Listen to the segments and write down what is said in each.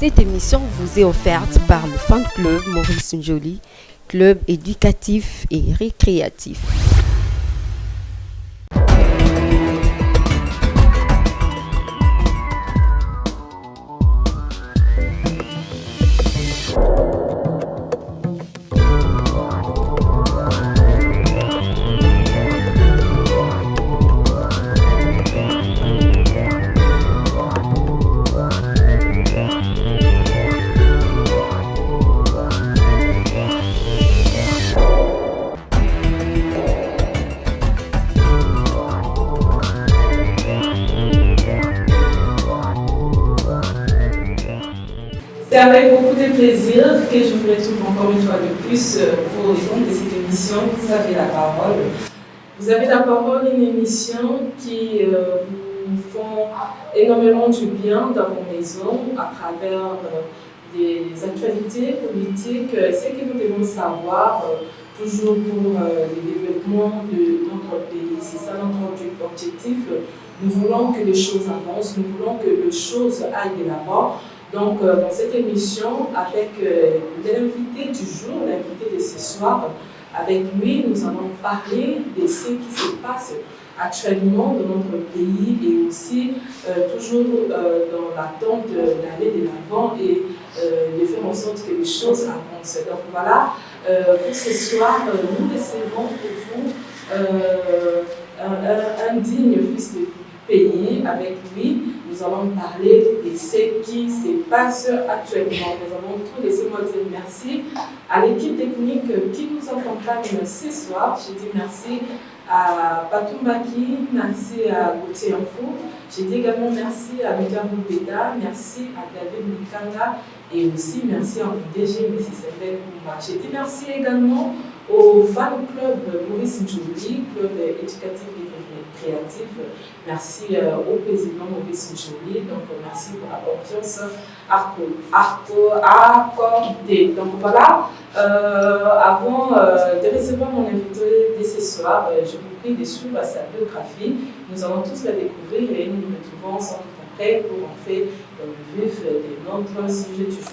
Cette émission vous est offerte par le Fan Club Maurice Njoli, club éducatif et récréatif. C'est avec beaucoup de plaisir que je vous retrouve encore une fois de plus pour le compte de cette émission Vous avez la parole. Vous avez la parole, une émission qui vous font énormément du bien dans vos maisons à travers des actualités politiques, ce que nous devons savoir toujours pour le développement de notre pays. C'est ça notre objectif. Nous voulons que les choses avancent, nous voulons que les choses aillent de l'avant. Donc, dans cette émission, avec l'invité du jour, l'invité de ce soir, avec lui, nous allons parler de ce qui se passe actuellement dans notre pays et aussi toujours dans l'attente d'aller de l'avant et de faire en sorte que les choses avancent. Donc voilà, pour ce soir, nous recevons pour vous un digne fils du pays. Avec lui, nous allons parler de ce qui se passe actuellement. Nous allons tout laisser-moi dire merci à l'équipe technique qui nous accompagne ce soir. Je dis merci à Patumbaki, merci à Gauthier Info. Je dis également merci à Mika Boubeda, merci à David Mikanga et aussi merci à mon DG, M. Sembel Kouma. Je dis merci également au Fan Club Maurice Njoli, club éducatif et créatif. Merci au président Maurice Njoli. Donc merci pour la confiance accordée. Donc voilà, avant de recevoir mon invité de ce soir, je vous prie de suivre sa biographie. Nous allons tous la découvrir et nous nous retrouvons sans tout après pour entrer dans le vif de notre sujet du jour.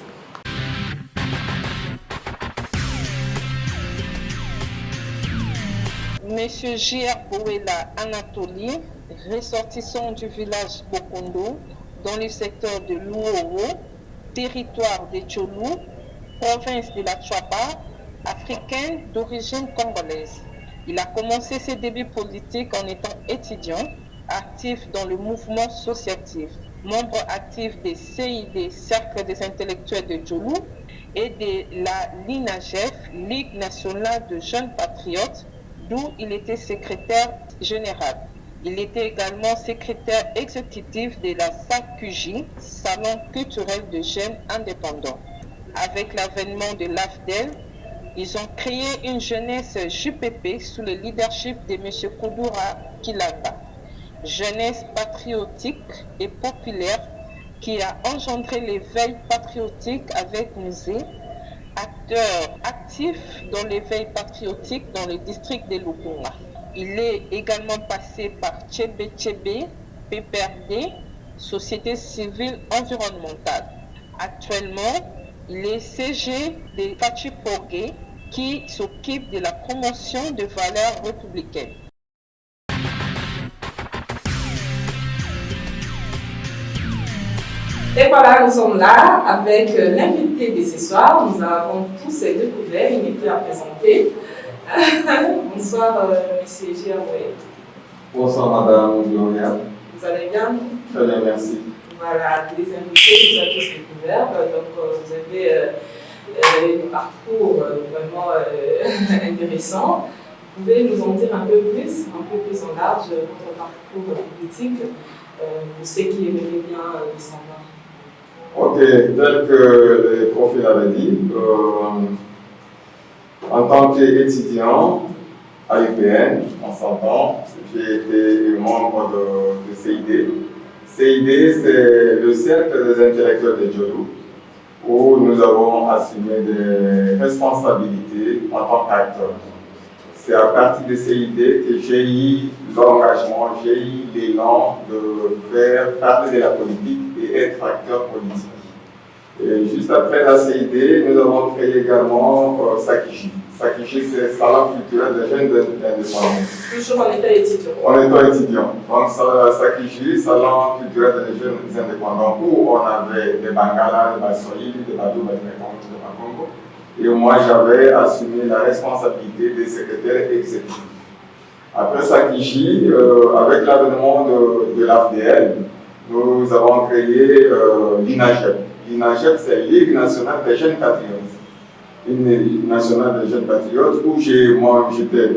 Monsieur J.R. Bouela Anatoly, ressortissant du village Bokondo, dans le secteur de Luowo, territoire de Tcholou, province de la Tchouaba, africain d'origine congolaise. Il a commencé ses débuts politiques en étant étudiant, actif dans le mouvement associatif, membre actif des CID, Cercle des intellectuels de Tcholou, et de la LINAGEF, Ligue nationale de jeunes patriotes, d'où il était secrétaire général. Il était également secrétaire exécutif de la SACUJ, Salon culturel de jeunes indépendants. Avec l'avènement de l'AFDEL, ils ont créé une jeunesse JPP sous le leadership de M. Koudoura Kilaba. Jeunesse patriotique et populaire qui a engendré l'éveil patriotique avec musée, acteur actif dans l'éveil patriotique dans le district de Lukunga. Il est également passé par Tchebe Tchebe, PPRD, Société civile environnementale. Actuellement, il est CG de Fachipoge qui s'occupe de la promotion de valeurs républicaines. Et voilà, nous sommes là avec l'invité de ce soir. Nous avons tous découvert une équipe à présenter. Bonsoir, monsieur Giaoué. Bonsoir, madame Gloria. Vous allez bien? Très bien, merci. Voilà, les invités, vous avez tous découvert. Donc, vous avez un parcours vraiment intéressant. Vous pouvez nous en dire un peu plus en large, votre parcours politique, pour ceux qui aimeraient bien le savoir. Ok, tel que le profil avait dit, en tant qu'étudiant à l'UPN, en 100 ans, j'ai été membre de CID. CID, c'est le Cercle des intellectuels de Tcholou, où nous avons assumé des responsabilités en tant qu'acteurs. C'est à partir de CID que j'ai eu l'engagement, j'ai eu l'élan de faire partie de la politique et être acteur politique. Et juste après la CID, nous avons créé également Sakiji. Sakiji, c'est le salon culturel des jeunes indépendants. Toujours en état étudiant. En étant étudiant. Donc, Sakiji, salon culturel des jeunes indépendants, où on avait des Bangala, des Bassoïli, des Badou, des Congo. Et moi, j'avais assumé la responsabilité des secrétaires exécutifs. Après Sakiji, avec l'avènement de l'AFDL, nous avons créé l'INAGEP. L'INAGEP, c'est Ligue nationale des jeunes patriotes. Une Ligue nationale des jeunes patriotes où j'étais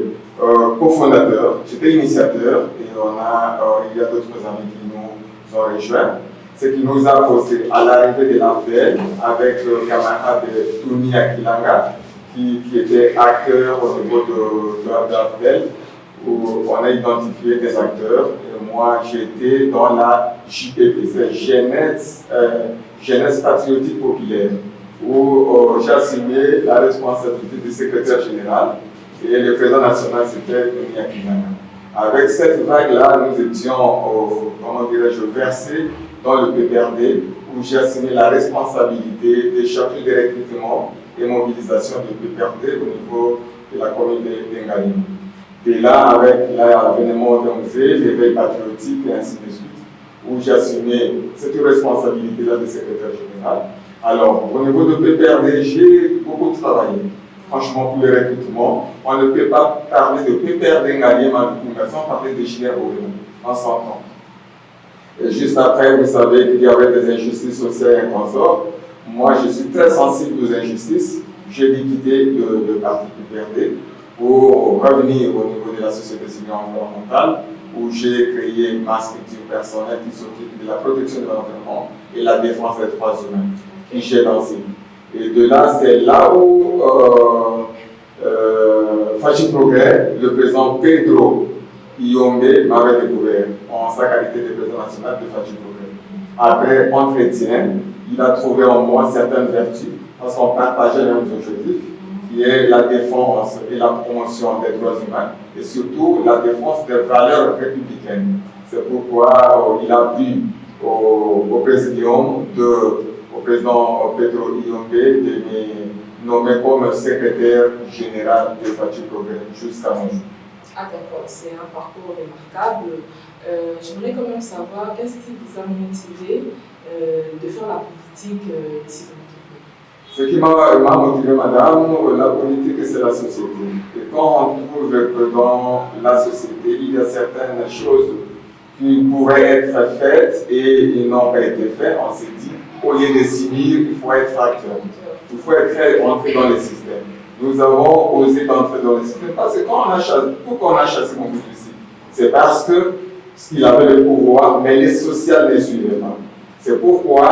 cofondateur, j'étais initiateur, et il y a d'autres amis qui nous ont rejoints. Ce qui nous a posé à l'arrivée de l'AFDL avec le camarade Toumi Akilanga, qui était acteur au niveau de l'AFDL, où on a identifié des acteurs. Et moi, j'étais dans la JPP, c'est Jeunesse Patriotique Populaire, où j'ai assumé la responsabilité du secrétaire général et le président national, c'était Toumi Akilanga. Avec cette vague-là, nous étions, versés dans le PPRD, où j'ai assumé la responsabilité des chargés de recrutement et mobilisation du PPRD au niveau de la commune d'Engalim. Et là, avec l'avènement d'Omzé, l'éveil patriotique et ainsi de suite, où j'ai assumé cette responsabilité-là de secrétaire général. Alors, au niveau de PPRD, j'ai beaucoup travaillé. Franchement, pour le recrutement, on ne peut pas parler de PPRD Ngalim sans parler de Ginère Bourgogne en 100 ans. Et juste après, vous savez qu'il y avait des injustices sociales et consorts. Moi, je suis très sensible aux injustices. J'ai dû quitter le parti PPRD pour revenir au niveau de la société civile environnementale, où j'ai créé ma structure personnelle qui s'occupe de la protection de l'environnement et la défense des droits humains, qui j'ai lancé. Et de là, c'est là où Fachi Progrès, le président Pedro Iombe m'avait découvert en sa qualité de président national de Fachi Progrès. Après entretien, il a trouvé en moi certaines vertus, parce qu'on partageait les mêmes objectifs, qui est la défense et la promotion des droits humains, et surtout la défense des valeurs républicaines. C'est pourquoi il a plu au présidium, au président Pedro Iombe, de me nommer comme secrétaire général de Fachi Progrès jusqu'à mon jour. Ah d'accord, c'est un parcours remarquable. J'aimerais quand même savoir qu'est-ce qui vous a motivé de faire la politique ici. Ce qui m'a motivé, madame, la politique, c'est la société. Et quand on trouve que dans la société, il y a certaines choses qui pourraient être faites et ils n'ont pas été faites, on s'est dit, au lieu de subir, il faut être acteur. Il faut entrer dans le système. Nous avons osé entrer dans le système parce que pourquoi on a chassé mon fils ici? C'est parce qu'il avait le pouvoir, mais les sociales ne suivaient pas. C'est pourquoi,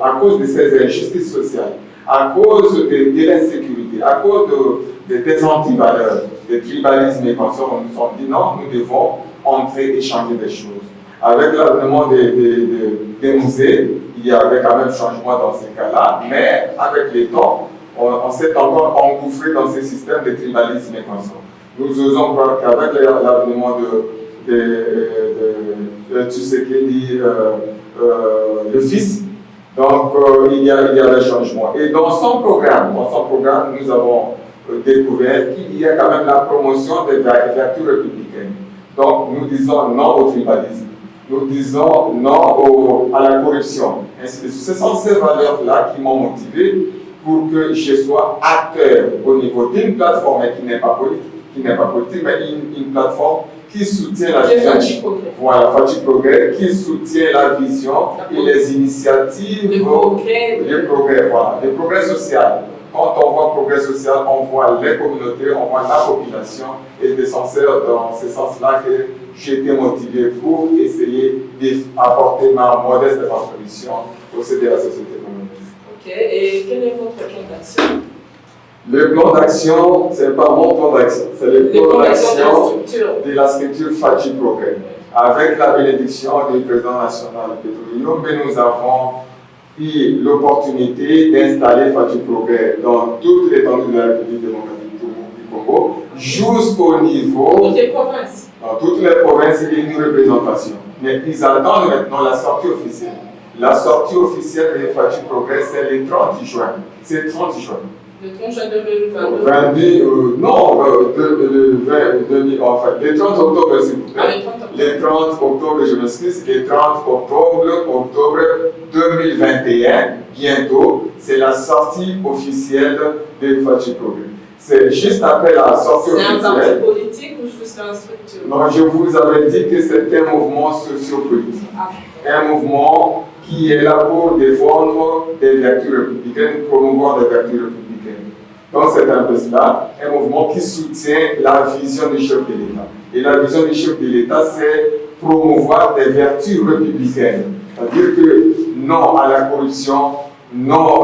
à cause de ces injustices sociales, à cause de l'insécurité, à cause des antivaleurs, des tribalismes et consorts, on nous sommes dit non, nous devons entrer et changer des choses. Avec l'avènement des musées, il y avait quand même changement dans ces cas-là, mais avec le temps, on s'est encore engouffré dans ces systèmes de tribalisme et consorts. Nous osons croire qu'avec l'avènement de Tshisekedi, le fils, donc il y avait changement. Et dans son programme, nous avons découvert qu'il y a quand même la promotion des vertus républicaines. Donc nous disons non au tribalisme, nous disons non à la corruption. Ainsi de suite. Ce sont ces valeurs-là qui m'ont motivé pour que je sois acteur au niveau d'une plateforme qui n'est pas politique, mais une plateforme qui soutient la vision. Voilà, Fachi Progrès, qui soutient la vision et les initiatives. Le progrès. Voilà, le progrès social. Quand on voit progrès social, on voit les communautés, on voit la population. Et c'est dans ce sens-là que j'ai été motivé pour essayer d'apporter ma modeste contribution au sein de la société congolaise. Ok, et quel est votre plan d'action? Le plan d'action, ce n'est pas mon plan d'action, c'est le plan d'action de la structure Fachi Progrès. Avec la bénédiction du président national Pedro Iombe, nous avons eu l'opportunité d'installer Fachi Progrès dans toute l'étendue de la République démocratique du Congo, jusqu'au niveau. Toutes les provinces. Dans toutes les provinces, il y a une représentation. Mais ils attendent maintenant la sortie officielle. La sortie officielle des Fachi Progrès, c'est le 30 juin. C'est 30 juin. Le 30 juin 2022. Le 30 octobre, s'il vous plaît. Le 30 octobre, je m'excuse, le 30 octobre 2021, bientôt, c'est la sortie officielle des Fachi Progrès. C'est juste après la sortie officielle. C'est un parti politique ou juste un structure? Non, je vous avais dit que c'est un mouvement sociopolitique. Un mouvement qui est là pour défendre des vertus républicaines, promouvoir des vertus républicaines. Donc c'est un peu cela, un mouvement qui soutient la vision du chef de l'État. Et la vision du chef de l'État, c'est promouvoir des vertus républicaines. C'est-à-dire que non à la corruption, non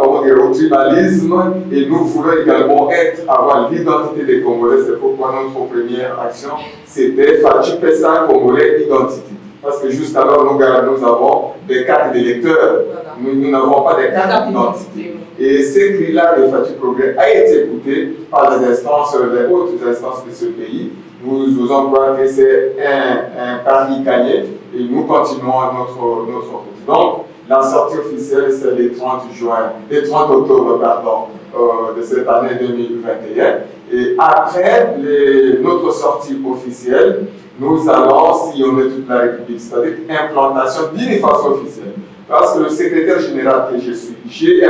au tribalisme, et nous voulons également avoir l'identité des Congolais. C'est pourquoi notre première action, c'était Fachi Pessa Congolais Identité. Parce que juste alors, nous avons des cartes d'électeurs, nous n'avons pas des cartes d'identité. Et ce cri-là de Fachi Progrès a été écouté par les instances, les hautes instances de ce pays. Nous osons croire que c'est un pari gagné et nous continuons notre route. Donc, la sortie officielle, c'est le 30 octobre de cette année 2021. Et après notre sortie officielle, nous allons sillonner toute la République, c'est-à-dire implantation d'une façon officielle. Parce que le secrétaire général que je suis, j'ai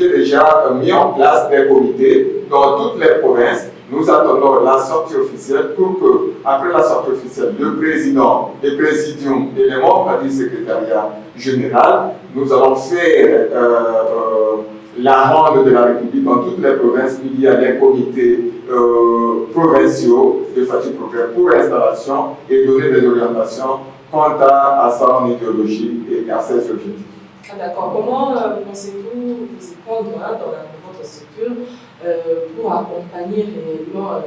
déjà mis en place des comités dans toutes les provinces. Nous attendons la sortie officielle pour que, après la sortie officielle, le président, le présidium et les membres du secrétariat général, nous allons faire la ronde de la République dans toutes les provinces où il y a des comités provinciaux de Fachi Progrès pour l'installation et donner des orientations quant à son idéologie et à ses objectifs. D'accord. Comment pensez-vous vous y prendre dans votre structure pour accompagner réellement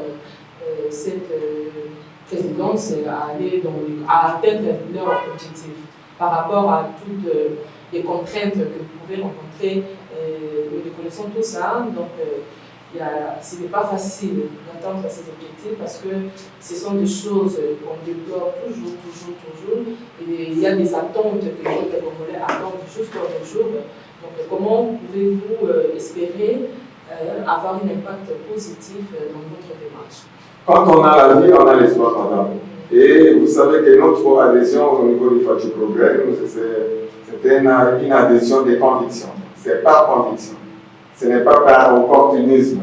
cette présidence à atteindre leurs objectifs par rapport à toutes les contraintes que vous pouvez rencontrer? Nous les connaissons tous, donc ce n'est pas facile d'atteindre ces objectifs parce que ce sont des choses qu'on déplore toujours. Et il y a des attentes que les Congolais attendent juste pour le jour. Donc, comment pouvez-vous espérer avoir un impact positif dans votre démarche? Quand on a la vie, on a l'espoir, madame. Et vous savez que notre adhésion au niveau du Fachi Progrès, c'était une adhésion de conviction. C'est par conviction. Ce n'est pas par opportunisme.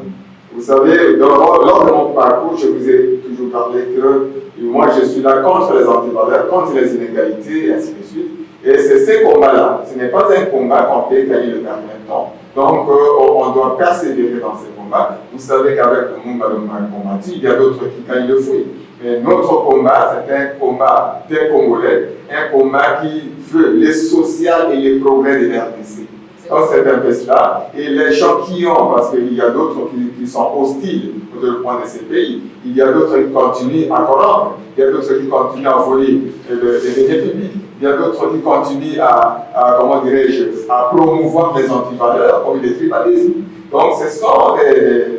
Vous savez, lors de mon parcours, je vous ai toujours parlé que moi, je suis là contre les antivaleurs, contre les inégalités, et ainsi de suite. Et c'est ces combats-là. Ce n'est pas un combat qu'on peut gagner le dernier temps. Donc, on doit persévérer dans ces combats. Vous savez qu'avec le Mumba combattu, il y a d'autres qui gagnent le fruit. Mais notre combat, c'est un combat des Congolais, un combat qui veut les social et les progrès de l'RDC. Donc c'est un peu cela. Et les gens qui ont, parce qu'il y a d'autres qui sont hostiles au développement de ces pays, il y a d'autres qui continuent à corrompre, il y a d'autres qui continuent à voler les deniers publics, il y a d'autres qui continuent à promouvoir les antivaleurs comme le tribalisme. Donc ce sont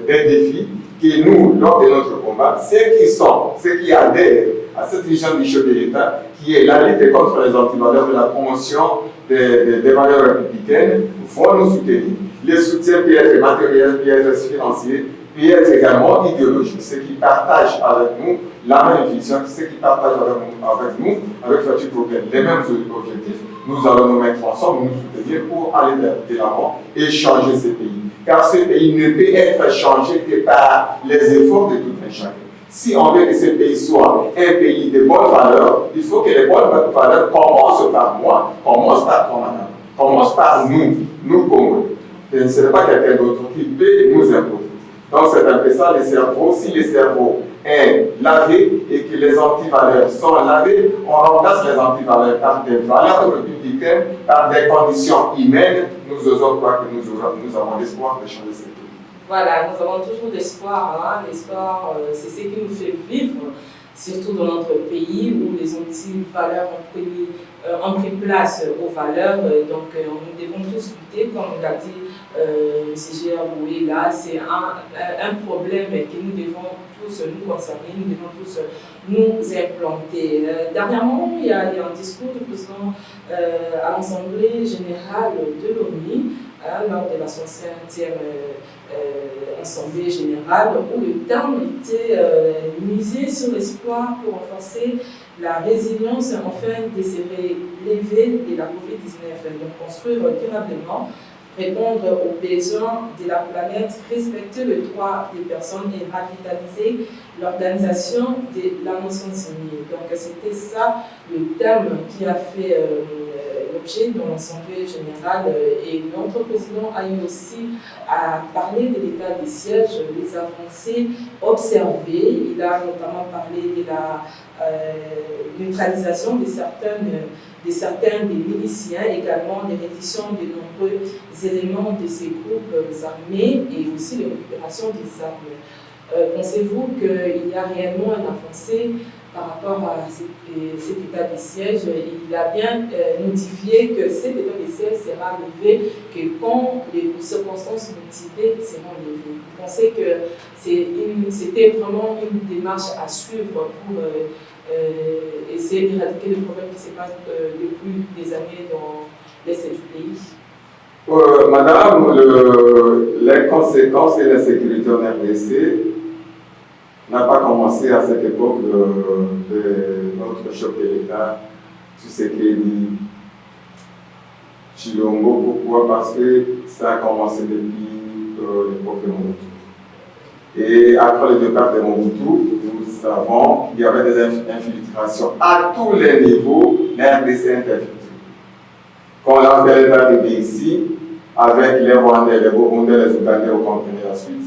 des défis que nous, lors de notre combat, ceux qui adhèrent à cette vision du chef de l'État, qui est la lutte contre les antivaleurs de la promotion des valeurs républicaines, vont nous soutenir. Le soutien peut être matériel, peut être financier, peut être également idéologique. Ceux qui partagent avec nous la même vision, ceux qui partagent avec nous, avec Fachi Progrès, les mêmes objectifs, nous allons nous mettre ensemble, nous soutenir pour aller de l'avant et changer ces pays. Car ce pays ne peut être changé que par les efforts de tout un chacun. Si on veut que ce pays soit un pays de bonnes valeurs, il faut que les bonnes valeurs commencent par moi, commencent par toi, madame, commencent par nous Congolais. Ce n'est pas quelqu'un d'autre qui peut nous imposer. Donc c'est un peu ça, le cerveau. Si le cerveau est lavé et que les antivaleurs sont lavés, on remplace les antivaleurs par des valeurs républicaines, par des conditions humaines. Nous osons croire que nous avons l'espoir de changer ce pays. Voilà, nous avons toujours l'espoir. L'espoir, c'est ce qui nous fait vivre. surtout dans notre pays où les anti-valeurs ont pris place aux valeurs. Donc nous devons tous lutter, comme l'a dit M. Géaboué, là, c'est un problème que nous devons tous nous concerner, nous devons tous nous implanter. Dernièrement, il y a un discours du président à l'Assemblée générale de l'ONU lors de la 60e Assemblée générale où le terme était misé sur l'espoir pour renforcer la résilience afin de se relever de la COVID-19, donc construire durablement, répondre aux besoins de la planète, respecter le droit des personnes et revitaliser l'organisation de la Nations Unies. Donc c'était ça le terme qui a fait l'objet de l'Assemblée générale et notre président a eu aussi à parler de l'état des sièges, les avancées observées. Il a notamment parlé de la neutralisation de certains des miliciens, également des réductions de nombreux éléments de ces groupes armés et aussi la récupération des armes. Pensez-vous qu'il y a réellement une avancée par rapport à cet état de siège? Il a bien notifié que cet état de siège sera levé que quand les circonstances motivées seront levées. Vous pensez que c'était vraiment une démarche à suivre pour essayer d'éradiquer le problème qui se passe depuis des années dans l'est du pays? Madame, les conséquences et l'insécurité en RDC n'a pas commencé à cette époque de notre chef de l'État, Tshisekedi Tshilombo. Pourquoi? Parce que ça a commencé depuis l'époque de Mobutu. Et après le départ de Mobutu, nous savons qu'il y avait des infiltrations à tous les niveaux, l'RDC infiltré. Quand on a fait l'état de ici, avec les Rwandais, les Burundais, les Ougandais, vous comprenez la suite.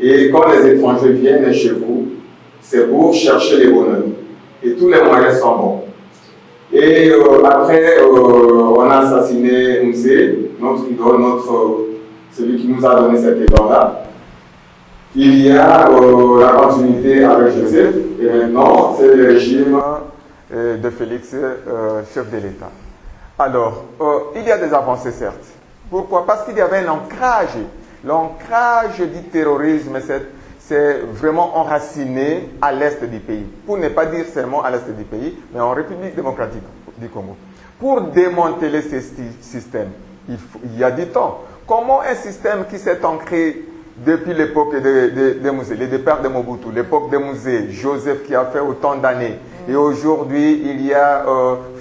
Et quand les étrangers viennent chez vous, c'est pour chercher l'économie. Et tous les moyens sont bons. Et après, on a assassiné Mzee, notre idole, celui qui nous a donné cet élan-là. Il y a la continuité avec Joseph, et maintenant, c'est le régime de Félix, chef de l'État. Alors, il y a des avancées, certes. Pourquoi? Parce qu'il y avait un ancrage. L'ancrage du terrorisme, c'est vraiment enraciné à l'est du pays. Pour ne pas dire seulement à l'est du pays, mais en République démocratique du Congo. Pour démanteler ces systèmes, il y a du temps. Comment un système qui s'est ancré depuis l'époque de Mzee, le départ de Mobutu, l'époque de Mzee, Joseph qui a fait autant d'années, et aujourd'hui il y a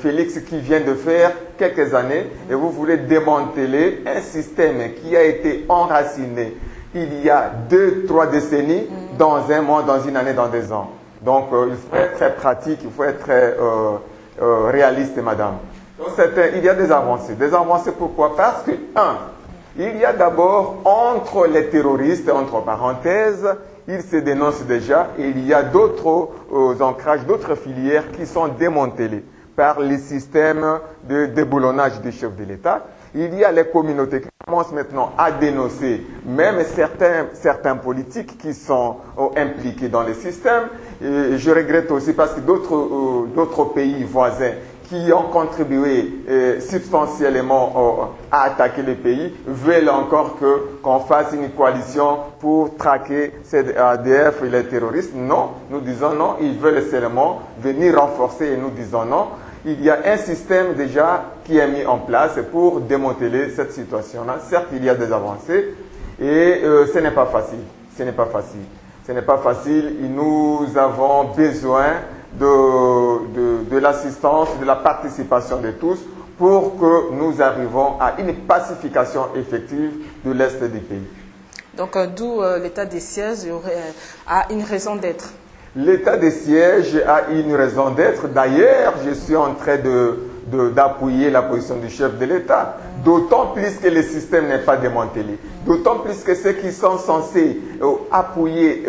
Félix qui vient de faire quelques années, et vous voulez démanteler un système qui a été enraciné il y a 2-3 décennies, dans un mois, dans une année, dans 2 ans. Donc il faut être très pratique, il faut être très réaliste, madame. Donc il y a des avancées. Des avancées pourquoi? Parce que, il y a d'abord, entre les terroristes, entre parenthèses, ils se dénoncent déjà, et il y a d'autres ancrages, d'autres filières qui sont démantelées par les systèmes de déboulonnage du chef de l'État. Il y a les communautés qui commencent maintenant à dénoncer, même certains politiques qui sont impliqués dans les systèmes. Et je regrette aussi parce que d'autres pays voisins qui ont contribué substantiellement à attaquer le pays, veulent encore qu'on fasse une coalition pour traquer ces ADF et les terroristes. Non, nous disons non, ils veulent seulement venir renforcer et nous disons non. Il y a un système déjà qui est mis en place pour démanteler cette situation-là. Certes, il y a des avancées et ce n'est pas facile. Ce n'est pas facile. Ce n'est pas facile. Et nous avons besoin de l'assistance, de la participation de tous pour que nous arrivions à une pacification effective de l'Est du pays. Donc d'où l'état des sièges a une raison d'être. L'état des sièges a une raison d'être. D'ailleurs, je suis en train d'appuyer la position du chef de l'État. D'autant plus que le système n'est pas démantelé. D'autant plus que ceux qui sont censés appuyer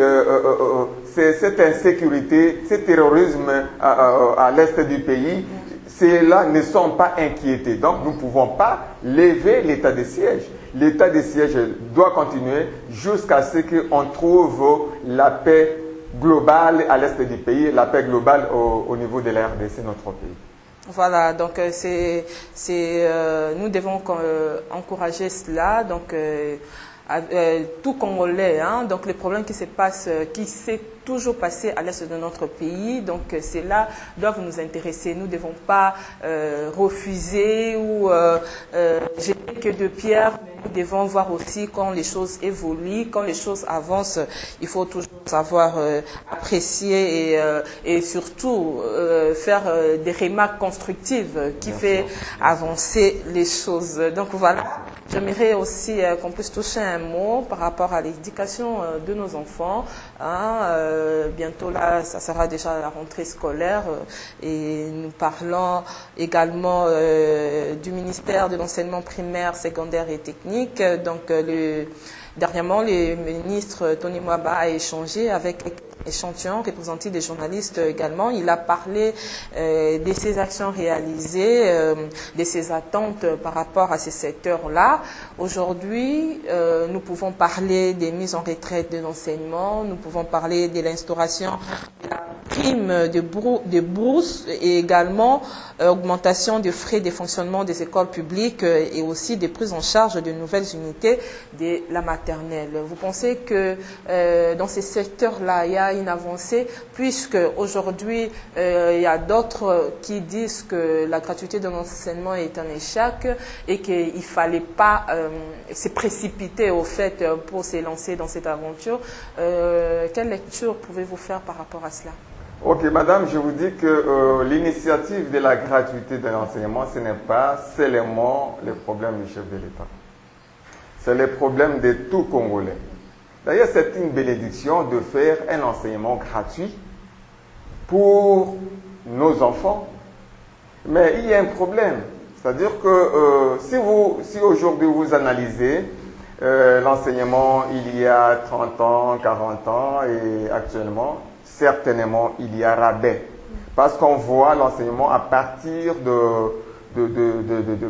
cette insécurité, ce terrorisme à l'est du pays, ceux-là ne sont pas inquiétés. Donc, nous ne pouvons pas lever l'état des sièges. L'état des sièges doit continuer jusqu'à ce qu'on trouve la paix globale à l'est du pays, la paix globale au niveau de la RDC, notre pays. Voilà, donc nous devons encourager cela. Donc, tout Congolais, hein, donc les problèmes qui s'est toujours passé à l'est de notre pays, donc cela doivent nous intéresser. Nous ne devons pas refuser ou jeter que de pierres. Nous devons voir aussi quand les choses évoluent, quand les choses avancent, il faut toujours savoir apprécier et surtout faire des remarques constructives qui fait avancer les choses. Donc voilà, j'aimerais aussi qu'on puisse toucher un mot par rapport à l'éducation de nos enfants. Hein, bientôt là, ça sera déjà la rentrée scolaire et nous parlons également du ministère de l'enseignement primaire, secondaire et technique. Donc, dernièrement, le ministre Tony Mwaba a échangé avec échantillons représentés des journalistes également. Il a parlé de ses actions réalisées, de ses attentes par rapport à ces secteurs-là. Aujourd'hui, nous pouvons parler des mises en retraite de l'enseignement, nous pouvons parler de l'instauration de la prime de bourse et également augmentation des frais de fonctionnement des écoles publiques et aussi des prises en charge de nouvelles unités de la maternelle. Vous pensez que dans ces secteurs-là, il y a une avancée, puisque aujourd'hui, il y a d'autres qui disent que la gratuité de l'enseignement est un échec et qu'il ne fallait pas se précipiter au fait pour se lancer dans cette aventure. Quelle lecture pouvez-vous faire par rapport à cela? Ok, madame, je vous dis que l'initiative de la gratuité de l'enseignement, ce n'est pas seulement le problème du chef de l'État. C'est le problème de tout Congolais. D'ailleurs, c'est une bénédiction de faire un enseignement gratuit pour nos enfants. Mais il y a un problème. C'est-à-dire que si aujourd'hui vous analysez l'enseignement il y a 30 ans, 40 ans et actuellement, certainement il y a rabais. Parce qu'on voit l'enseignement à partir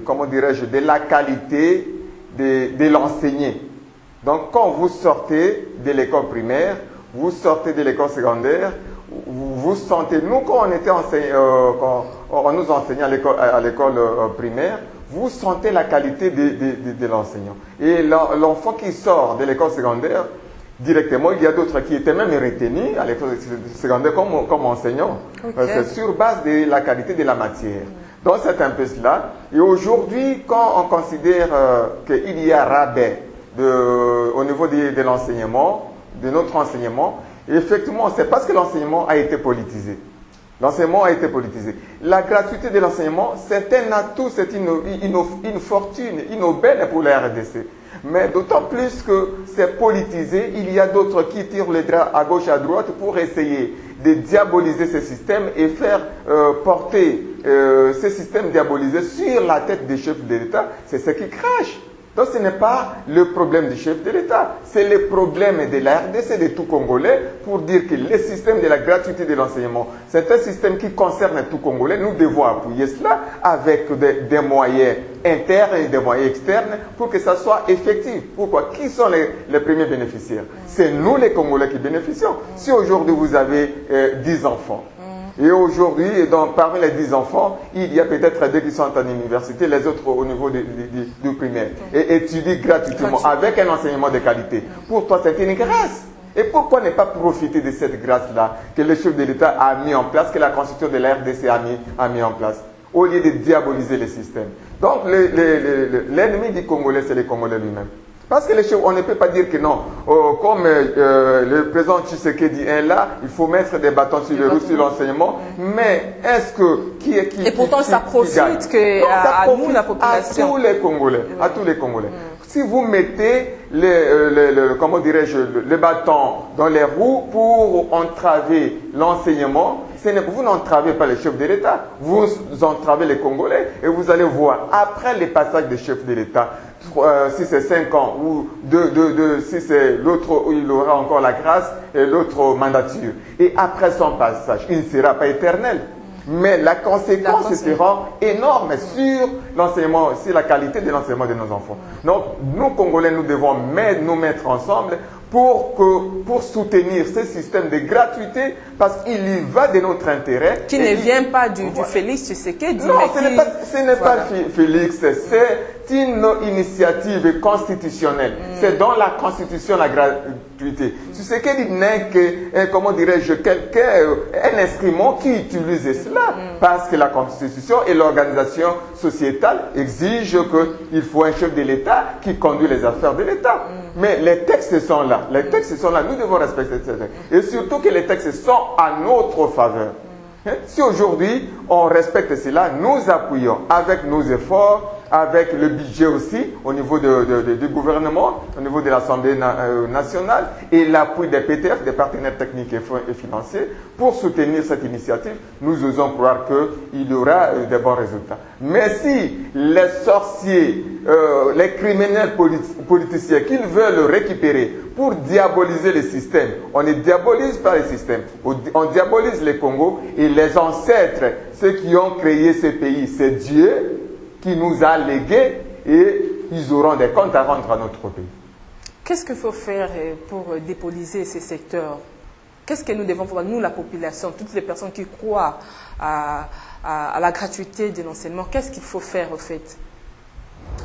comment dirais-je, de la qualité de l'enseigné. Donc quand vous sortez de l'école primaire, vous sortez de l'école secondaire, vous sentez, nous quand on nous enseignait à l'école primaire, vous sentez la qualité de l'enseignant. Et l'enfant qui sort de l'école secondaire, directement, il y a d'autres qui étaient même retenus à l'école secondaire comme enseignants. Okay. C'est sur base de la qualité de la matière. Donc c'est un peu cela. Et aujourd'hui, quand on considère qu'il y a rabais au niveau de l'enseignement, de notre enseignement, effectivement, c'est parce que l'enseignement a été politisé. L'enseignement a été politisé. La gratuité de l'enseignement, c'est un atout, c'est une fortune, une aubaine pour la RDC. Mais d'autant plus que c'est politisé, il y a d'autres qui tirent les draps à gauche, à droite pour essayer de diaboliser ce système et faire porter ce système diabolisé sur la tête des chefs de l'État. C'est ce qui crache. Donc ce n'est pas le problème du chef de l'État, c'est le problème de la RDC, de tout Congolais, pour dire que le système de la gratuité de l'enseignement, c'est un système qui concerne tout Congolais. Nous devons appuyer cela avec des moyens internes et des moyens externes pour que ça soit effectif. Pourquoi? Qui sont les premiers bénéficiaires? C'est nous les Congolais qui bénéficions. Si aujourd'hui vous avez 10 enfants, et aujourd'hui, parmi les 10 enfants, il y a peut-être 2 qui sont en université, les autres au niveau du primaire, et étudient gratuitement avec un enseignement de qualité. Pour toi, c'est une grâce. Et pourquoi ne pas profiter de cette grâce-là que le chef de l'État a mis en place, que la constitution de la RDC a mis en place, au lieu de diaboliser le système? Donc, l'ennemi du Congolais, c'est le Congolais lui-même. Parce que les chefs, on ne peut pas dire que non, comme le président Tshisekedi est là, il faut mettre des bâtons sur les roues sur l'enseignement. Mais est-ce que et pourtant ça profite à nous, la population. À tous les Congolais. À tous les Congolais. Si vous mettez comment dirais-je, le bâton dans les roues pour entraver l'enseignement, vous n'entravez pas les chefs de l'État, vous entravez les Congolais et vous allez voir, après le passage des chefs de l'État, si c'est 5 ans ou si c'est l'autre où il aura encore la grâce et l'autre mandature. Et après son passage, il ne sera pas éternel. Mais la conséquence sera énorme sur l'enseignement, sur la qualité de l'enseignement de nos enfants. Donc, nous, Congolais, nous devons nous mettre ensemble pour soutenir ce système de gratuité, parce qu'il y va de notre intérêt. Qui ne vient pas du Félix Tshisekedi. Non, ce n'est pas Félix, c'est une initiative constitutionnelle. C'est dans la Constitution la gratuité. Tshisekedi n'est que, comment dirais-je, un instrument qui utilise cela, parce que la Constitution et l'organisation sociétale exigent qu'il faut un chef de l'État qui conduit les affaires de l'État. Mais les textes sont là. Les textes sont là. Nous devons respecter ces textes. Et surtout que les textes sont à notre faveur. Si aujourd'hui on respecte cela, nous appuyons avec nos efforts, avec le budget aussi au niveau du gouvernement, au niveau de l'Assemblée nationale et l'appui des PTF, des partenaires techniques et financiers, pour soutenir cette initiative. Nous osons croire qu'il y aura de bons résultats. Mais si les sorciers, les criminels politiciens, qu'ils veulent récupérer pour diaboliser le système, on ne diabolise pas le système, on diabolise le Congo et les ancêtres, ceux qui ont créé ce pays, c'est Dieu qui nous a légué et ils auront des comptes à rendre à notre pays. Qu'est-ce qu'il faut faire pour dépoliser ces secteurs? Qu'est-ce que nous devons faire, nous, la population, toutes les personnes qui croient à la gratuité de l'enseignement? Qu'est-ce qu'il faut faire, au fait?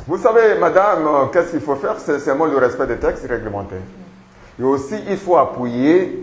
Vous savez, madame, qu'est-ce qu'il faut faire? C'est seulement le respect des textes réglementaires. Et aussi, il faut appuyer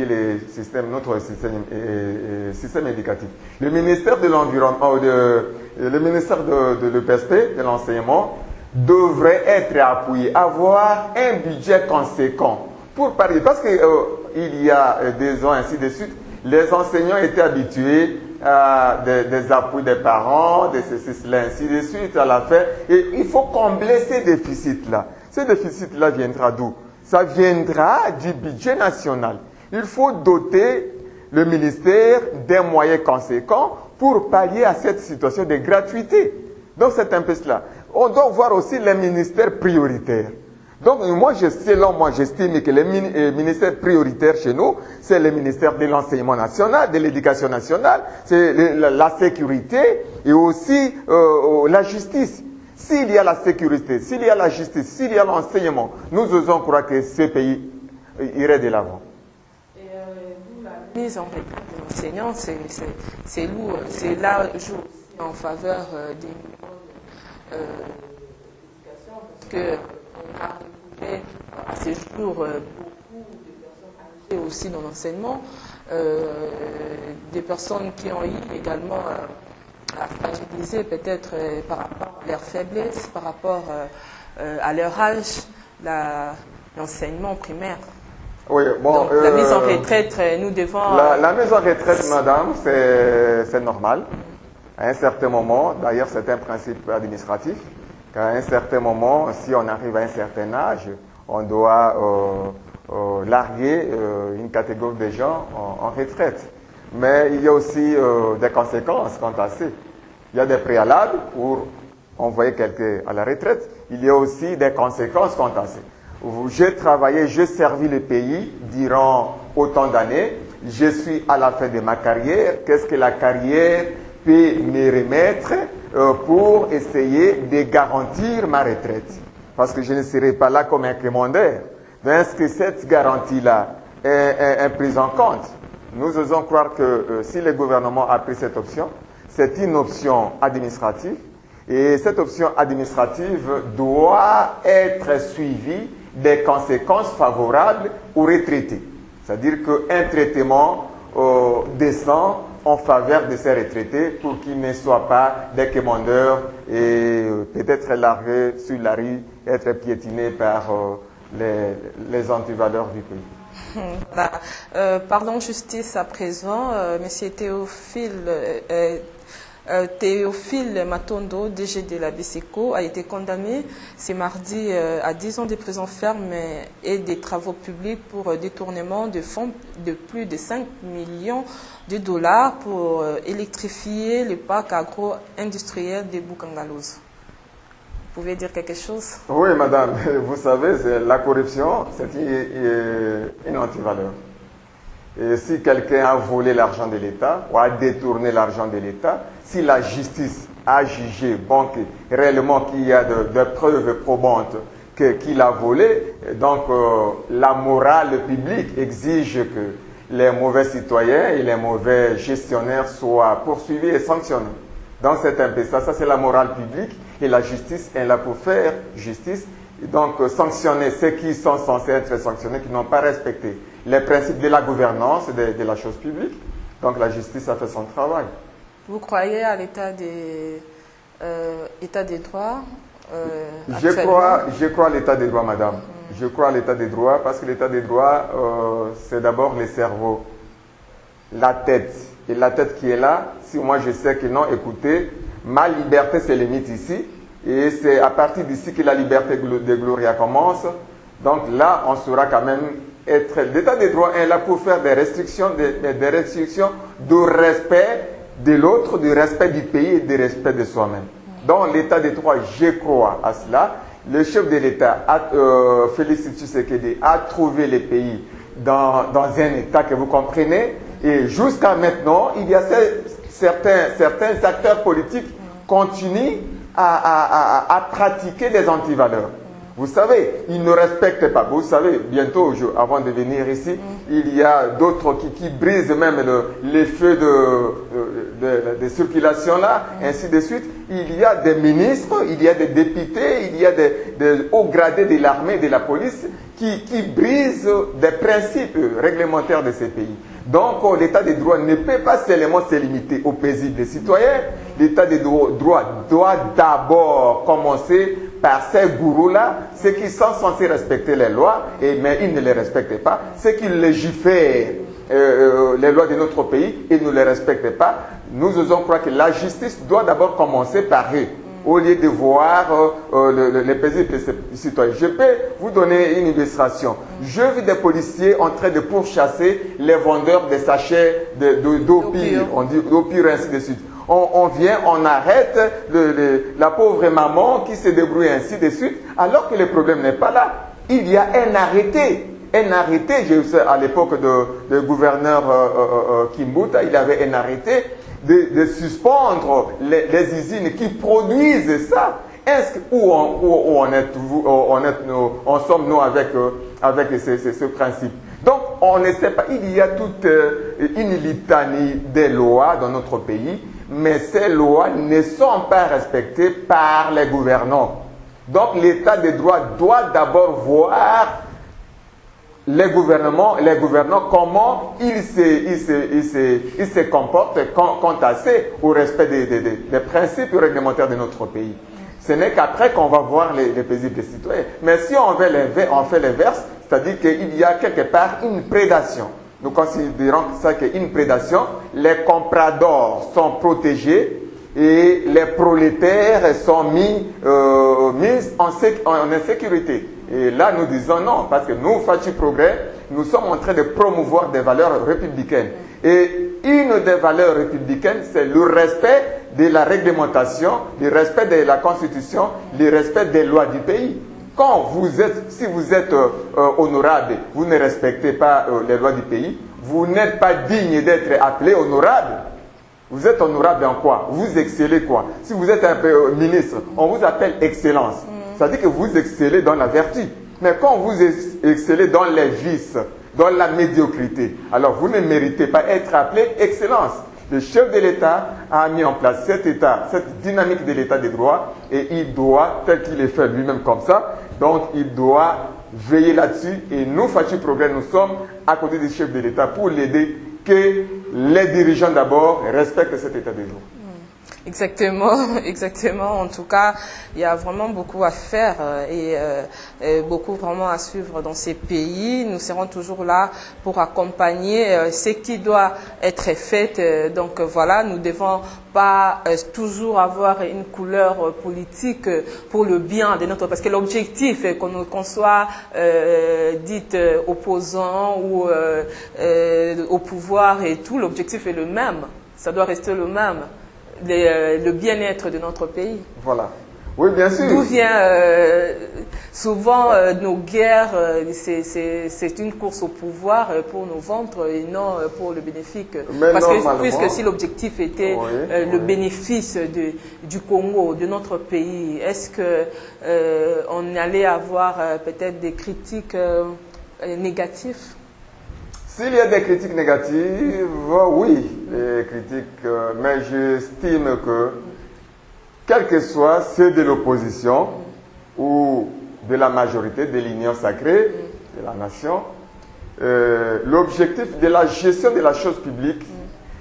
les systèmes, notre système éducatif. Le ministère de l'Environnement, le ministère de l'EPSP, de l'enseignement, devrait être appuyé, avoir un budget conséquent pour parier. Parce qu'il y a 2 ans, ainsi de suite, les enseignants étaient habitués à des appuis des parents, de ceci, cela, ainsi de suite, à la fin. Et il faut combler ces déficits-là. Ces déficits-là viendra d'où? Ça viendra du budget national. Il faut doter le ministère des moyens conséquents pour pallier à cette situation de gratuité. Donc c'est un peu cela. On doit voir aussi les ministères prioritaires. Donc selon moi, j'estime que les ministères prioritaires chez nous, c'est le ministère de l'enseignement national, de l'éducation nationale, c'est la sécurité et aussi la justice. S'il y a la sécurité, s'il y a la justice, s'il y a l'enseignement, nous osons croire que ce pays irait de l'avant. Et la mise en retraite des enseignants, c'est lourd, c'est là joue aussi en faveur des niveaux d'éducation, parce qu'on a retrouvé à ces jours beaucoup de personnes âgées aussi dans l'enseignement, des personnes qui ont eu également à fragiliser peut-être par rapport à leur faiblesse, par rapport à leur âge, l'enseignement primaire. Oui, bon, donc, la mise en retraite, nous devons... La mise en retraite, madame, c'est normal. À un certain moment, d'ailleurs c'est un principe administratif, qu'à un certain moment, si on arrive à un certain âge, on doit larguer une catégorie de gens en retraite. Mais il y a aussi des conséquences quant à ça. Il y a des préalables pour envoyer quelqu'un à la retraite. Il y a aussi des conséquences quant à ça. J'ai travaillé, j'ai servi le pays durant autant d'années. Je suis à la fin de ma carrière. Qu'est-ce que la carrière peut me remettre pour essayer de garantir ma retraite? Parce que je ne serai pas là comme un commandeur. Donc, est-ce que cette garantie-là est prise en compte? Nous osons croire que si le gouvernement a pris cette option, c'est une option administrative et cette option administrative doit être suivie des conséquences favorables aux retraités. C'est-à-dire qu'un traitement décent en faveur de ces retraités pour qu'ils ne soient pas des commandeurs et peut-être largués sur la rue, être piétinés par les antivaleurs du pays. Pardon, justice à présent. Monsieur Théophile Matondo, DG de la BCECO, a été condamné ce mardi à 10 ans de prison ferme et des travaux publics pour détournement de fonds de plus de 5 millions de dollars pour électrifier le parc agro-industriel de Bukangalouz. Vous pouvez dire quelque chose? Oui, madame. Vous savez, la corruption, c'est une antivaleur. Et si quelqu'un a volé l'argent de l'État ou a détourné l'argent de l'État, si la justice a jugé réellement qu'il y a des preuves probantes qu'il a volé. Donc la morale publique exige que les mauvais citoyens et les mauvais gestionnaires soient poursuivis et sanctionnés. Donc c'est un peu ça, c'est la morale publique, et la justice est là pour faire justice, et donc sanctionner ceux qui sont censés être sanctionnés, qui n'ont pas respecté les principes de la gouvernance et de la chose publique. Donc la justice a fait son travail. Vous croyez à l'état des droits je crois à l'état des droits, madame. Je crois à l'état des droits parce que l'état des droits, c'est d'abord le cerveau, la tête. Et la tête qui est là, si moi je sais que non, écoutez, ma liberté se limite ici. Et c'est à partir d'ici que la liberté de Gloria commence. Donc là, on saura quand même être... L'état des droits est là pour faire des restrictions de respect de l'autre, du respect du pays et du respect de soi-même. Dans l'état des droits, je crois à cela. Le chef de l'État, Félix Tshisekedi, a trouvé le pays dans un état que vous comprenez. Et jusqu'à maintenant, il y a certains acteurs politiques qui continuent à pratiquer des antivaleurs. Vous savez, ils ne respectent pas. Vous savez, bientôt, avant de venir ici, il y a d'autres qui brisent même les feux de circulation là, ainsi de suite. Il y a des ministres, il y a des députés, il y a des hauts gradés de l'armée, de la police qui brisent des principes réglementaires de ces pays. Donc, l'état des droits ne peut pas seulement se limiter aux paisibles citoyens. L'état des droits doit d'abord commencer par ces gourous-là, ceux qui sont censés respecter les lois, mais ils ne les respectent pas. Ceux qui légifèrent les lois de notre pays et ne les respectent pas. Nous osons croire que la justice doit d'abord commencer par eux, au lieu de voir les paisibles citoyens. Je peux vous donner une illustration. Je vis des policiers en train de pourchasser les vendeurs de sachets d'eau pure. On dit d'eau pure, ainsi de suite. On vient, on arrête la pauvre maman qui se débrouille ainsi de suite, alors que le problème n'est pas là. Il y a un arrêté. Un arrêté, je sais, à l'époque de gouverneur Kimbuta, il avait un arrêté de suspendre les usines qui produisent ça. Est-ce où en sommes-nous avec ce principe? Donc, on ne sait pas. Il y a toute une litanie de lois dans notre pays, mais ces lois ne sont pas respectées par les gouvernants. Donc, l'état de droit doit d'abord voir les gouvernants, comment ils se comportent quant à au respect des principes réglementaires de notre pays. Ce n'est qu'après qu'on va voir les paisibles citoyens. Mais si on fait l'inverse, c'est-à-dire qu'il y a quelque part une prédation. Nous considérons ça qu'une prédation, les compradors sont protégés et les prolétaires sont mis en insécurité. Et là, nous disons non, parce que nous, Fachi Progrès, nous sommes en train de promouvoir des valeurs républicaines. Et une des valeurs républicaines, c'est le respect de la réglementation, le respect de la Constitution, le respect des lois du pays. Si vous êtes honorable, vous ne respectez pas les lois du pays, vous n'êtes pas digne d'être appelé honorable. Vous êtes honorable en quoi? Vous excellez quoi? Si vous êtes un ministre, on vous appelle excellence. C'est-à-dire que vous excellez dans la vertu. Mais quand vous excellez dans les vices, dans la médiocrité, alors vous ne méritez pas être appelé excellence. Le chef de l'État a mis en place cette dynamique de l'État des droits, et il doit, tel qu'il est fait lui-même comme ça, donc il doit veiller là-dessus. Et nous, Fachi Progrès, nous sommes à côté du chef de l'État pour l'aider, que les dirigeants d'abord respectent cet État des droits. Exactement, exactement. En tout cas, il y a vraiment beaucoup à faire et beaucoup vraiment à suivre dans ces pays. Nous serons toujours là pour accompagner ce qui doit être fait. Donc voilà, nous ne devons pas toujours avoir une couleur politique pour le bien de notre... Parce que l'objectif, qu'on soit dit opposant ou au pouvoir et tout, l'objectif est le même. Ça doit rester le même. Le bien-être de notre pays. Voilà. Oui, bien sûr. D'où vient souvent nos guerres, c'est une course au pouvoir pour nos ventres et non pour le bénéfice. Parce que puisque si l'objectif était le bénéfice du Congo, de notre pays, est-ce que on allait avoir peut-être des critiques négatives? S'il y a des critiques négatives, oui, des critiques, mais j'estime que, quels que soient ceux de l'opposition ou de la majorité de l'union sacrée de la nation, l'objectif de la gestion de la chose publique,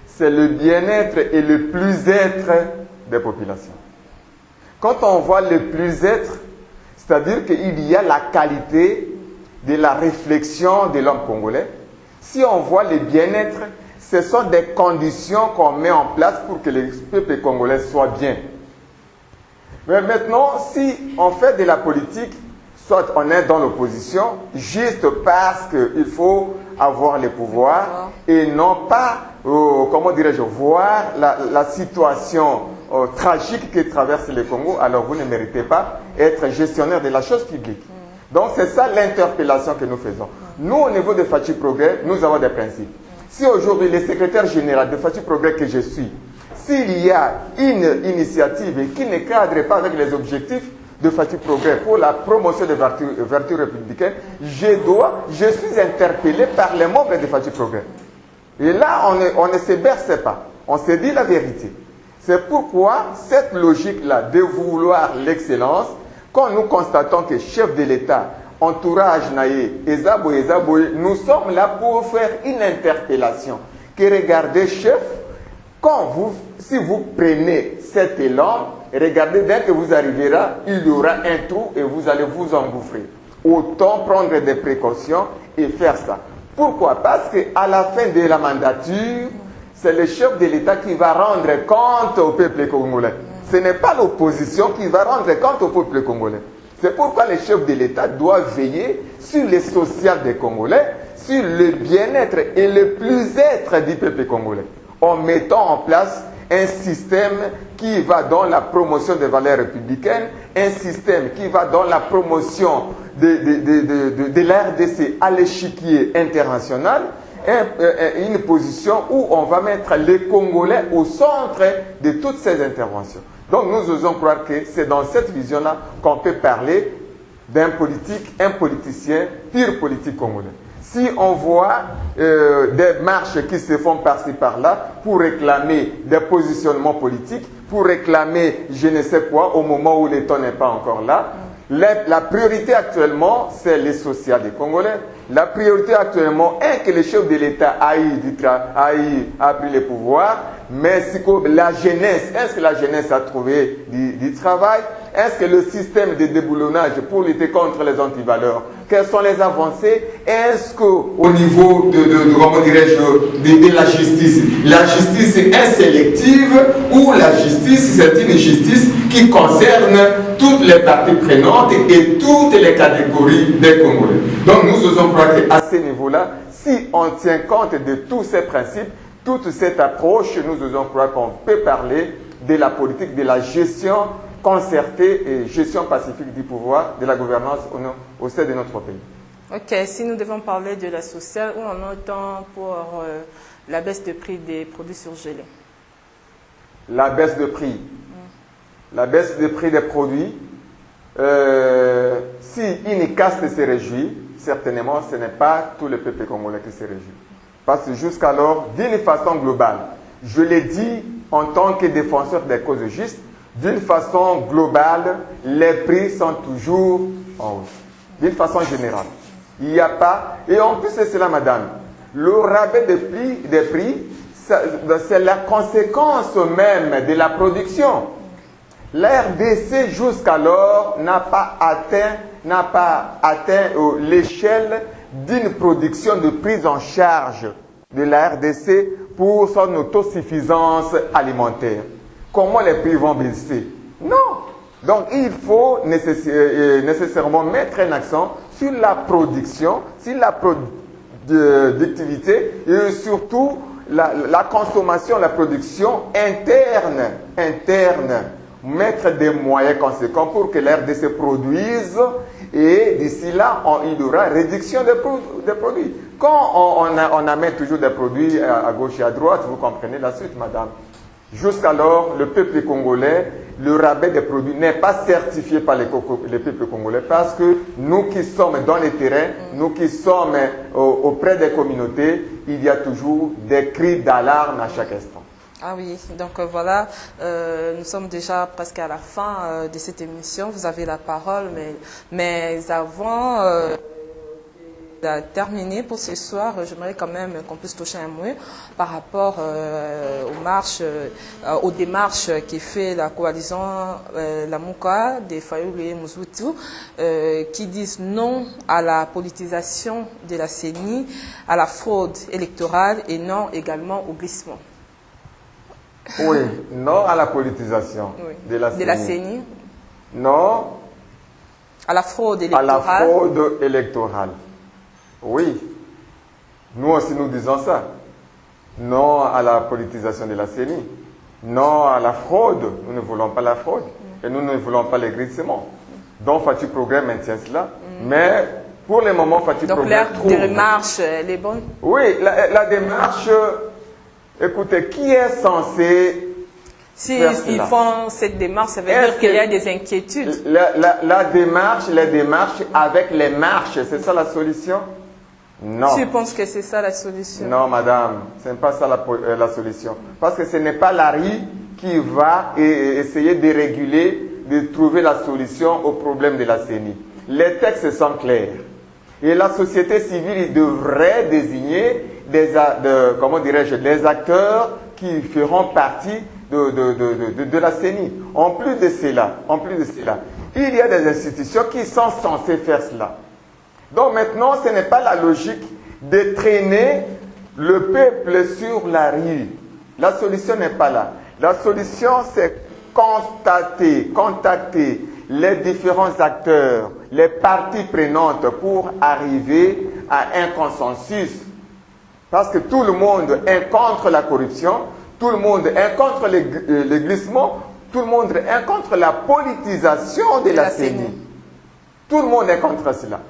c'est le bien-être et le plus-être des populations. Quand on voit le plus-être, c'est-à-dire qu'il y a la qualité de la réflexion de l'homme congolais. Si on voit le bien-être, ce sont des conditions qu'on met en place pour que le peuple congolais soit bien. Mais maintenant, si on fait de la politique, soit on est dans l'opposition, juste parce qu'il faut avoir le pouvoir et non pas, comment dirais-je, voir la situation tragique que traverse le Congo, alors vous ne méritez pas être gestionnaire de la chose publique. Donc c'est ça l'interpellation que nous faisons. Nous, au niveau de Fachi Progrès, nous avons des principes. Si aujourd'hui le secrétaire général de Fachi Progrès que je suis, s'il y a une initiative qui ne cadre pas avec les objectifs de Fachi Progrès pour la promotion des vertus républicaines, je suis interpellé par les membres de Fachi Progrès. Et là, on ne se berce pas. On se dit la vérité. C'est pourquoi cette logique-là de vouloir l'excellence, quand nous constatons que chef de l'État, entourage naïe, Ezaboye, nous sommes là pour faire une interpellation. Que regardez, chef, si vous prenez cet élan, regardez, dès que vous arriverez, il y aura un trou et vous allez vous engouffrer. Autant prendre des précautions et faire ça. Pourquoi? Parce qu'à la fin de la mandature, c'est le chef de l'État qui va rendre compte au peuple congolais. Ce n'est pas l'opposition qui va rendre compte au peuple congolais. C'est pourquoi le chef de l'État doit veiller sur le social des Congolais, sur le bien-être et le plus-être du peuple congolais, en mettant en place un système qui va dans la promotion des valeurs républicaines, un système qui va dans la promotion de la RDC à l'échiquier international, une position où on va mettre les Congolais au centre de toutes ces interventions. Donc nous osons croire que c'est dans cette vision-là qu'on peut parler d'un politicien, pure politique congolais. Si on voit des marches qui se font par-ci par-là pour réclamer des positionnements politiques, pour réclamer je ne sais quoi au moment où l'État n'est pas encore là, la priorité actuellement, c'est le social des Congolais. La priorité actuellement est que le chef de l'État a pris le pouvoir, mais la jeunesse, est-ce que la jeunesse a trouvé du travail? Est-ce que le système de déboulonnage pour lutter contre les antivaleurs, quelles sont les avancées? Est-ce qu'au niveau de la justice est sélective ou la justice, c'est une justice qui concerne toutes les parties prenantes et toutes les catégories des Congolais. Donc nous osons croire qu'à ce niveau-là, si on tient compte de tous ces principes, toute cette approche, nous osons croire qu'on peut parler de la politique, de la gestion concertée et gestion pacifique du pouvoir, de la gouvernance au sein de notre pays. Ok, si nous devons parler de la sociale, où on entend pour la baisse de prix des produits surgelés? La baisse de prix. La baisse de prix des produits, si une caste se réjouit, certainement ce n'est pas tout le peuple congolais qui se réjouit. Parce que jusqu'alors, d'une façon globale, je l'ai dit en tant que défenseur des causes justes, d'une façon globale, les prix sont toujours en hausse. D'une façon générale. Il n'y a pas, et en plus c'est cela madame, le rabais des prix, c'est la conséquence même de la production. La RDC jusqu'alors n'a pas atteint l'échelle d'une production de prise en charge de la RDC pour son autosuffisance alimentaire. Comment les prix vont baisser? Non. Donc il faut nécessairement mettre un accent sur la production, sur la productivité et surtout la consommation, la production interne mettre des moyens conséquents pour que l'RDC produise et d'ici là, il y aura réduction des produits. Quand on amène toujours des produits à gauche et à droite, vous comprenez la suite, madame. Jusqu'alors, le peuple congolais, le rabais des produits n'est pas certifié par les peuples congolais parce que nous qui sommes dans les terrains, nous qui sommes auprès des communautés, il y a toujours des cris d'alarme à chaque instant. Ah oui, donc voilà, nous sommes déjà presque à la fin de cette émission. Vous avez la parole, mais avant de terminer pour ce soir, j'aimerais quand même qu'on puisse toucher un mot par rapport aux démarches qui fait la coalition la Mouka des Fayulu et Mouzoutou, qui disent non à la politisation de la CENI, à la fraude électorale et non également au glissement. Oui, non à la politisation de la CENI. Non à la fraude électorale. À la fraude électorale. Oui, nous aussi nous disons ça. Non à la politisation de la CENI. Non à la fraude. Nous ne voulons pas la fraude. Et nous ne voulons pas les glissements. Donc Fatih Progrès maintient cela. Mais pour le moment, Fatih Progrès trouve... Donc la démarche, elle est bonne? Oui, la démarche... Écoutez, qui est censé... S'ils font cette démarche, ça veut dire qu'il y a des inquiétudes. Les démarches avec les marches, c'est ça la solution? Non. Tu penses que c'est ça la solution? Non, madame, ce n'est pas ça la solution. Parce que ce n'est pas la RI qui va essayer de réguler, de trouver la solution au problème de la CENI. Les textes sont clairs. Et la société civile devrait désigner des acteurs qui feront partie de la CENI. En plus de cela, il y a des institutions qui sont censées faire cela. Donc maintenant, ce n'est pas la logique de traîner le peuple sur la rue. La solution n'est pas là. La solution, c'est contacter les différents acteurs, les parties prenantes pour arriver à un consensus. Parce que tout le monde est contre la corruption, tout le monde est contre les glissements, tout le monde est contre la politisation de la CENI. Tout le monde est contre cela.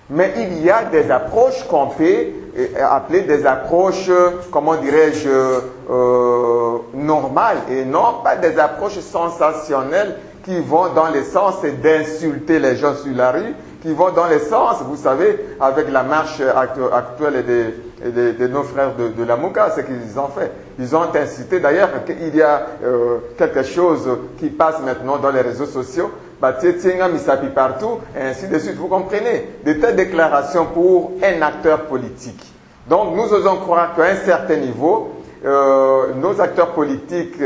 Mais il y a des approches qu'on peut appeler des approches, comment dirais-je, normales et non pas des approches sensationnelles qui vont dans le sens d'insulter les gens sur la rue, qui vont dans le sens, vous savez, avec la marche actuelle de nos frères de la Mouka, ce qu'ils ont fait. Ils ont incité d'ailleurs qu'il y a quelque chose qui passe maintenant dans les réseaux sociaux, Misapi partout, et ainsi de suite. Vous comprenez? De telles déclarations pour un acteur politique. Donc nous osons croire qu'à un certain niveau, nos acteurs politiques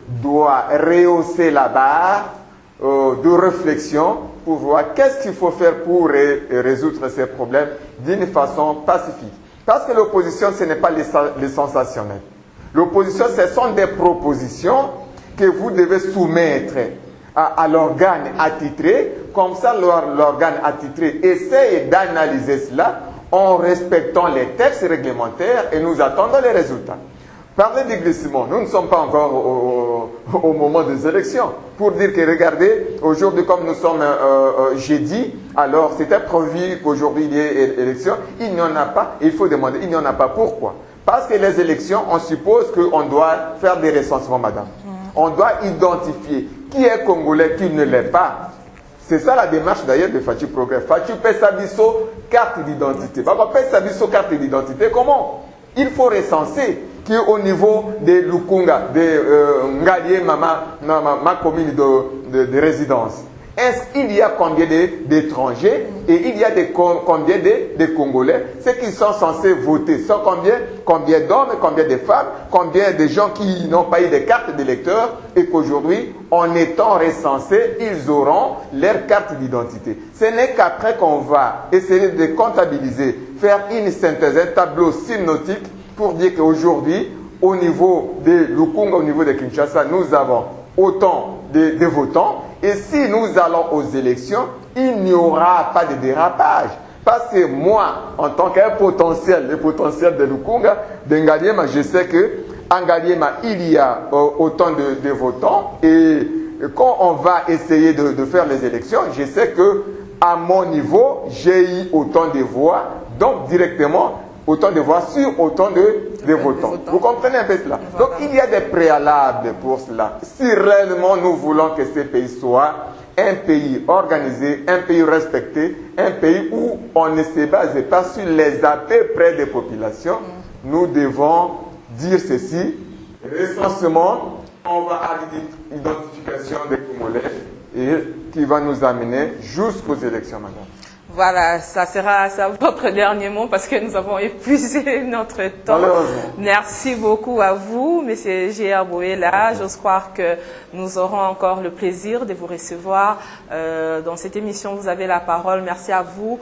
doivent rehausser la barre de réflexion pour voir qu'est-ce qu'il faut faire pour résoudre ces problèmes d'une façon pacifique. Parce que l'opposition, ce n'est pas les sensationnels. L'opposition, ce sont des propositions que vous devez soumettre à l'organe attitré. Comme ça, l'organe attitré essaye d'analyser cela en respectant les textes réglementaires et nous attendons les résultats. Parler du glissement, nous ne sommes pas encore au moment des élections. Pour dire que, regardez, aujourd'hui, comme nous sommes jeudi, alors c'était prévu qu'aujourd'hui il y ait élection. Il n'y en a pas. Il faut demander, il n'y en a pas. Pourquoi? Parce que les élections, on suppose qu'on doit faire des recensements, madame. On doit identifier qui est congolais, qui ne l'est pas. C'est ça la démarche d'ailleurs de Fatih Progrès. Fatih Pesabiso, carte d'identité. Pesabiso, carte d'identité, comment? Il faut recenser qu'au niveau de Lukunga, de Ngalié, ma commune de résidence, est-ce qu'il y a combien d'étrangers et il y a combien de Congolais, ceux qui sont censés voter, sont combien d'hommes, combien de femmes, combien de gens qui n'ont pas eu de carte d'électeur et qu'aujourd'hui, en étant recensés, ils auront leur carte d'identité. Ce n'est qu'après qu'on va essayer de comptabiliser, faire une synthèse, un tableau synoptique pour dire qu'aujourd'hui, au niveau de Lukunga, au niveau de Kinshasa, nous avons autant de votants. Et si nous allons aux élections, il n'y aura pas de dérapage. Parce que moi, en tant qu'un potentiel, le potentiel de Lukunga, de Ngaliema, je sais qu'en Ngaliema, il y a autant de votants. Et quand on va essayer de faire les élections, je sais que à mon niveau, j'ai eu autant de voix, donc directement autant de voix sur autant de votants. Vous comprenez un peu cela? Donc il y a des préalables pour cela. Si réellement nous voulons que ce pays soit un pays organisé, un pays respecté, un pays où on ne se base pas sur les à peu près des populations, nous devons dire ceci: recensement, on va à l'identification des Congolais et qui va nous amener jusqu'aux élections, madame. Voilà, ça sera votre dernier mot parce que nous avons épuisé notre temps. Merci beaucoup à vous, M. J.R. Boela. J'ose croire que nous aurons encore le plaisir de vous recevoir dans cette émission. Vous avez la parole. Merci à vous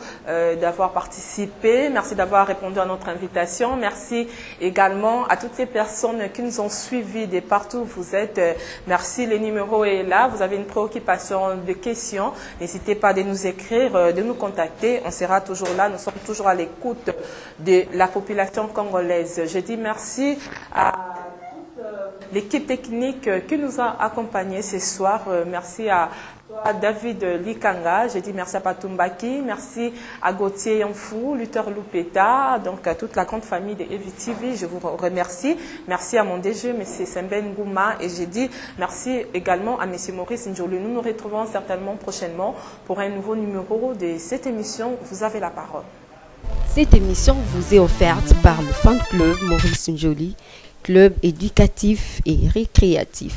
d'avoir participé. Merci d'avoir répondu à notre invitation. Merci également à toutes les personnes qui nous ont suivis de partout où vous êtes. Merci, le numéro est là. Vous avez une préoccupation, de questions. N'hésitez pas de nous écrire, de nous contacter. On sera toujours là, nous sommes toujours à l'écoute de la population congolaise. Je dis merci à toute l'équipe technique qui nous a accompagnés ce soir. Merci à toi, David Likanga. Je dis merci à Patumbaki, merci à Gauthier Yonfou, Luther Lupeta, donc à toute la grande famille de EVTV. Je vous remercie. Merci à mon DG, M. Semben Gouma, et je dis merci également à M. Maurice Njolu. Nous nous retrouvons certainement prochainement pour un nouveau numéro de cette émission. Vous avez la parole. Cette émission vous est offerte par le fan club Maurice Njoli, club éducatif et récréatif.